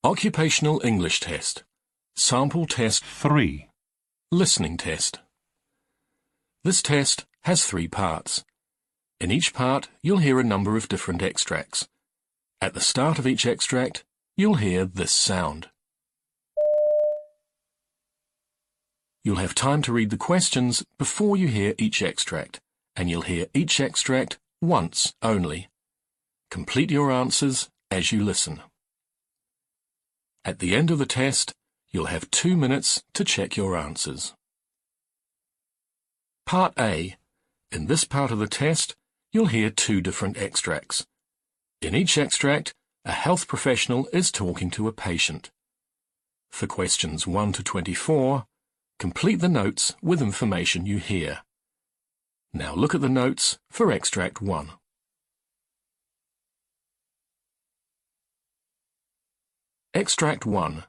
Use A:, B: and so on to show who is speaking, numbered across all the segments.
A: Occupational English Test. Sample Test 3. Listening Test. This test has 3 parts. In each part, you'll hear a number of different extracts. At the start of each extract, you'll hear this sound. You'll have time to read the questions before you hear each extract, and you'll hear each extract once only. Complete your answers as you listen. At the end of the test, you'll have 2 minutes to check your answers. Part A. In this part of the test, you'll hear 2 different extracts. In each extract, a health professional is talking to a patient. For questions 1 to 24, complete the notes with information you hear. Now look at the notes for Extract 1. Extract 1.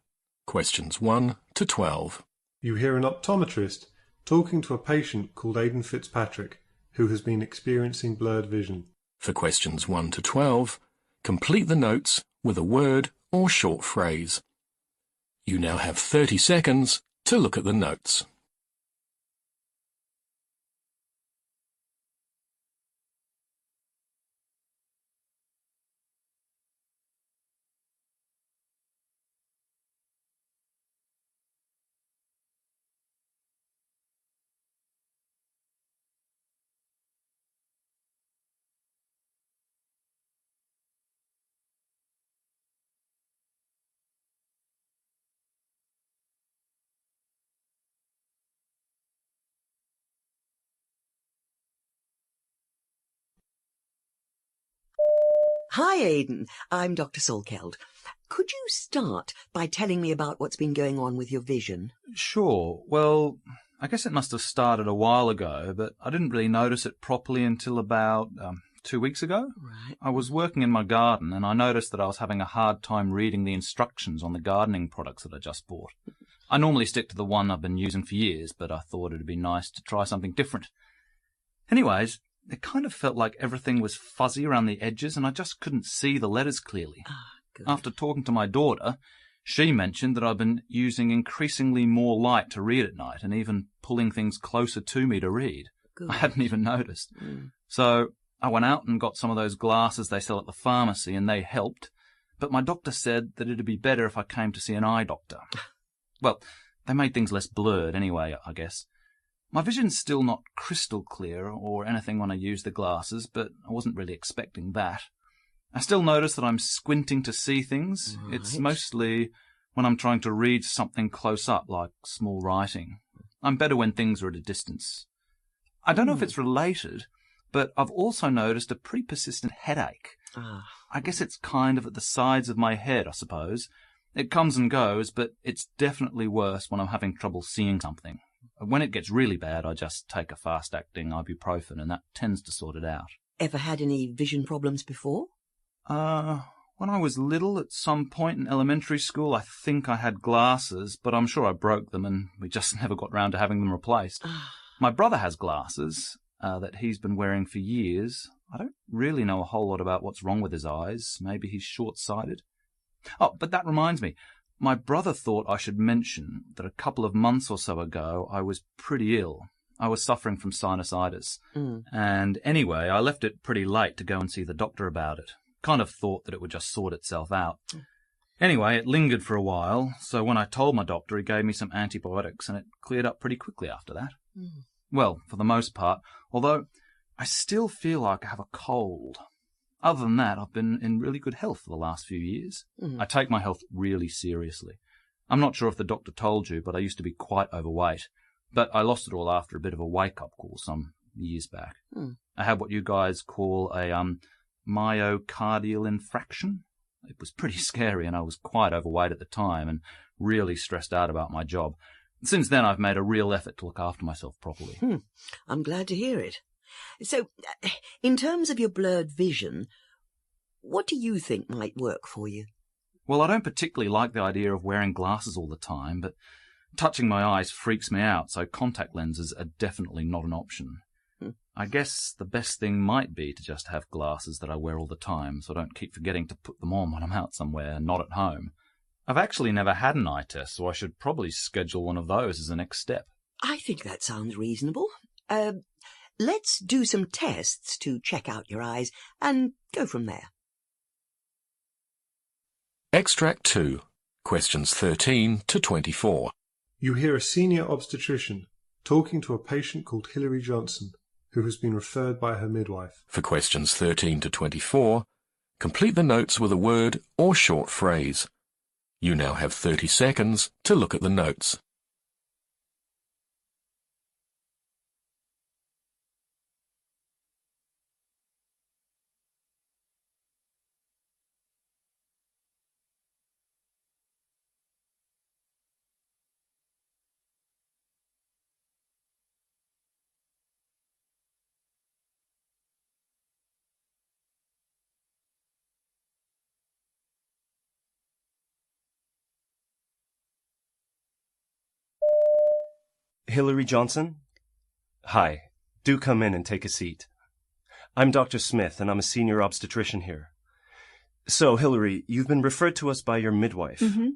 A: Questions 1 to 12.
B: You hear an optometrist talking to a patient called Aidan Fitzpatrick, who has been experiencing blurred vision.
A: For questions 1 to 12, complete the notes with a word or short phrase. You now have 30 seconds to look at the notes.
C: Hi, Aidan. I'm Dr. Salkeld. Could you start by telling me about what's been going on with your vision?
D: Sure. Well, I guess it must have started a while ago, but I didn't really notice it properly until about 2 weeks ago.
C: Right.
D: I was working in my garden and I noticed that I was having a hard time reading the instructions on the gardening products that I just bought. I normally stick to the one I've been using for years, but I thought it'd be nice to try something different. Anyways, it kind of felt like everything was fuzzy around the edges and I just couldn't see the letters clearly.
C: Good.
D: After talking to my daughter, she mentioned that I've been using increasingly more light to read at night and even pulling things closer to me to read.
C: Good.
D: I hadn't even noticed. So I went out and got some of those glasses they sell at the pharmacy and they helped, but my doctor said that it'd be better if I came to see an eye doctor. Well, they made things less blurred anyway, I guess. My vision's still not crystal clear or anything when I use the glasses, but I wasn't really expecting that. I still notice that I'm squinting to see things.
C: Right.
D: It's mostly when I'm trying to read something close up, like small writing. I'm better when things are at a distance. I don't know if it's related, but I've also noticed a pretty persistent headache. I guess it's kind of at the sides of my head, I suppose. It comes and goes, but it's definitely worse when I'm having trouble seeing something. When it gets really bad, I just take a fast-acting ibuprofen, and that tends to sort it out.
C: Ever had any vision problems before?
D: When I was little, at some point in elementary school, I think I had glasses, but I'm sure I broke them, and we just never got round to having them replaced. My brother has glasses that he's been wearing for years. I don't really know a whole lot about what's wrong with his eyes. Maybe he's short-sighted. Oh, but that reminds me. My brother thought I should mention that a couple of months or so ago I was pretty ill. I was suffering from sinusitis. And anyway, I left it pretty late to go and see the doctor about it. Kind of thought that it would just sort itself out. Anyway, it lingered for a while, so when I told my doctor, he gave me some antibiotics and it cleared up pretty quickly after that. Well, for the most part, although I still feel like I have a cold. Other than that, I've been in really good health for the last few years. I take my health really seriously. I'm not sure if the doctor told you, but I used to be quite overweight. But I lost it all after a bit of a wake-up call some years back. I had what you guys call a myocardial infraction. It was pretty scary, and I was quite overweight at the time and really stressed out about my job. Since then, I've made a real effort to look after myself properly.
C: I'm glad to hear it. So, in terms of your blurred vision, what do you think might work for you?
D: Well, I don't particularly like the idea of wearing glasses all the time, but touching my eyes freaks me out, so contact lenses are definitely not an option. I guess the best thing might be to just have glasses that I wear all the time, so I don't keep forgetting to put them on when I'm out somewhere, not at home. I've actually never had an eye test, so I should probably schedule one of those as the next step.
C: I think that sounds reasonable. Let's do some tests to check out your eyes and go from there.
A: Extract 2, questions 13 to 24.
B: You hear a senior obstetrician talking to a patient called Hilary Johnson, who has been referred by her midwife.
A: For questions 13 to 24, complete the notes with a word or short phrase. You now have 30 seconds to look at the notes.
E: Hilary Johnson? Hi. Do come in and take a seat. I'm Dr. Smith, and I'm a senior obstetrician here. So, Hilary, you've been referred to us by your midwife.
F: Mm-hmm.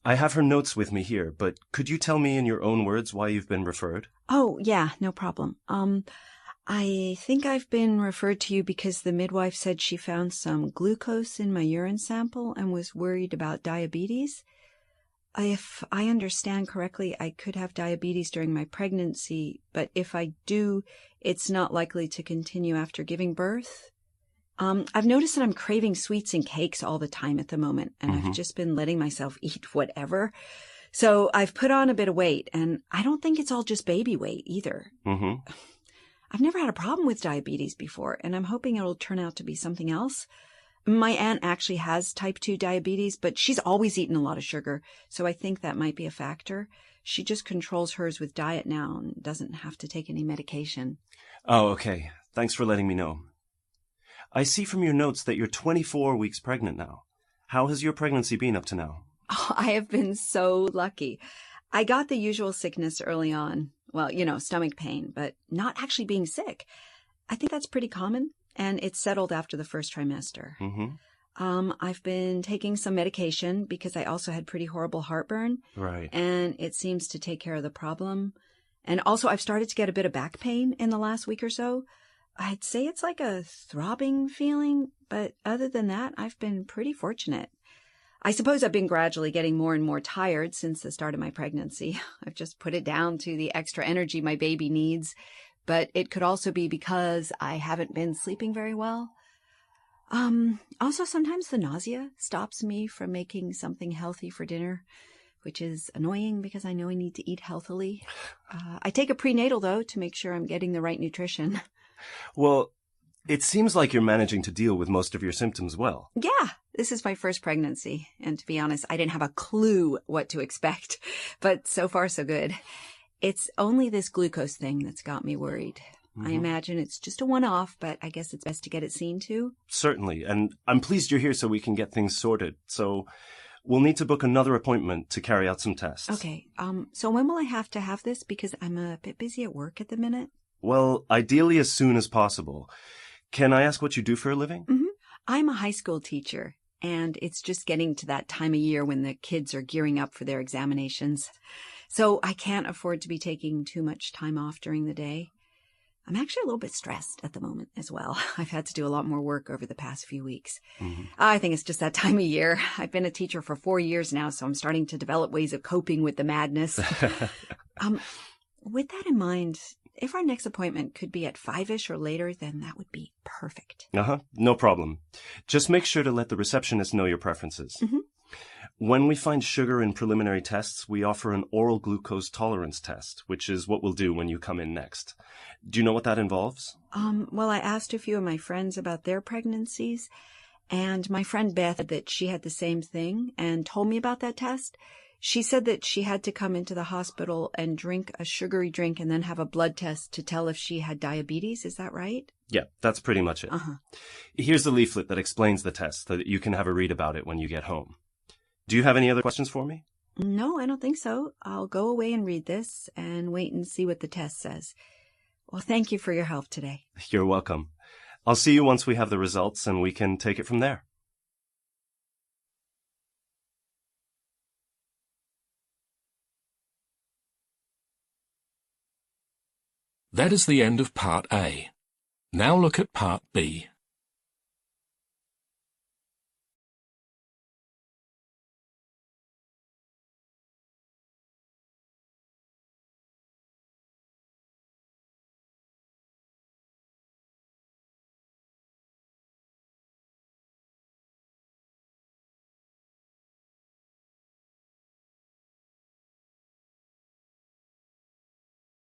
E: I have her notes with me here, but could you tell me in your own words why you've been referred?
F: Oh, yeah, no problem. I think I've been referred to you because the midwife said she found some glucose in my urine sample and was worried about diabetes. If I understand correctly, I could have diabetes during my pregnancy, but if I do, it's not likely to continue after giving birth. I've noticed that I'm craving sweets and cakes all the time at the moment, and I've just been letting myself eat whatever. So I've put on a bit of weight, and I don't think it's all just baby weight either. I've never had a problem with diabetes before, and I'm hoping it'll turn out to be something else. My aunt actually has type 2 diabetes, but she's always eaten a lot of sugar, so I think that might be a factor. She just controls hers with diet now and doesn't have to take any medication.
E: Oh, okay. Thanks for letting me know. I see from your notes that you're 24 weeks pregnant now. How has your pregnancy been up to now?
F: Oh, I have been so lucky. I got the usual sickness early on. Well, stomach pain, but not actually being sick. I think that's pretty common. And it's settled after the first trimester. I've been taking some medication because I also had pretty horrible heartburn.
E: Right.
F: And it seems to take care of the problem. And also I've started to get a bit of back pain in the last week or so. I'd say it's like a throbbing feeling, but other than that, I've been pretty fortunate. I suppose I've been gradually getting more and more tired since the start of my pregnancy. I've just put it down to the extra energy my baby needs. But it could also be because I haven't been sleeping very well. Also, sometimes the nausea stops me from making something healthy for dinner, which is annoying because I know I need to eat healthily. I take a prenatal, though, to make sure I'm getting the right nutrition.
E: Well, it seems like you're managing to deal with most of your symptoms well.
F: Yeah, this is my first pregnancy. And to be honest, I didn't have a clue what to expect. But so far, so good. It's only this glucose thing that's got me worried. I imagine it's just a one-off, but I guess it's best to get it seen to.
E: Certainly, and I'm pleased you're here so we can get things sorted. So we'll need to book another appointment to carry out some tests.
F: Okay, so when will I have to have this? Because I'm a bit busy at work at the minute.
E: Well, ideally as soon as possible. Can I ask what you do for a living?
F: I'm a high school teacher, and it's just getting to that time of year when the kids are gearing up for their examinations. So I can't afford to be taking too much time off during the day. I'm actually a little bit stressed at the moment as well. I've had to do a lot more work over the past few weeks. I think it's just that time of year. I've been a teacher for 4 years now, so I'm starting to develop ways of coping with the madness. With that in mind, if our next appointment could be at 5-ish or later, then that would be perfect.
E: No problem. Just make sure to let the receptionist know your preferences. When we find sugar in preliminary tests, we offer an oral glucose tolerance test, which is what we'll do when you come in next. Do you know what that involves?
F: Well, I asked a few of my friends about their pregnancies, and my friend Beth said that she had the same thing and told me about that test. She said that she had to come into the hospital and drink a sugary drink and then have a blood test to tell if she had diabetes. Is that right?
E: Yeah, that's pretty much it. Here's the leaflet that explains the test so that you can have a read about it when you get home. Do you have any other questions for me?
F: No, I don't think so. I'll go away and read this and wait and see what the test says. Well, thank you for your help today.
E: You're welcome. I'll see you once we have the results and we can take it from there.
A: That is the end of Part A. Now look at Part B.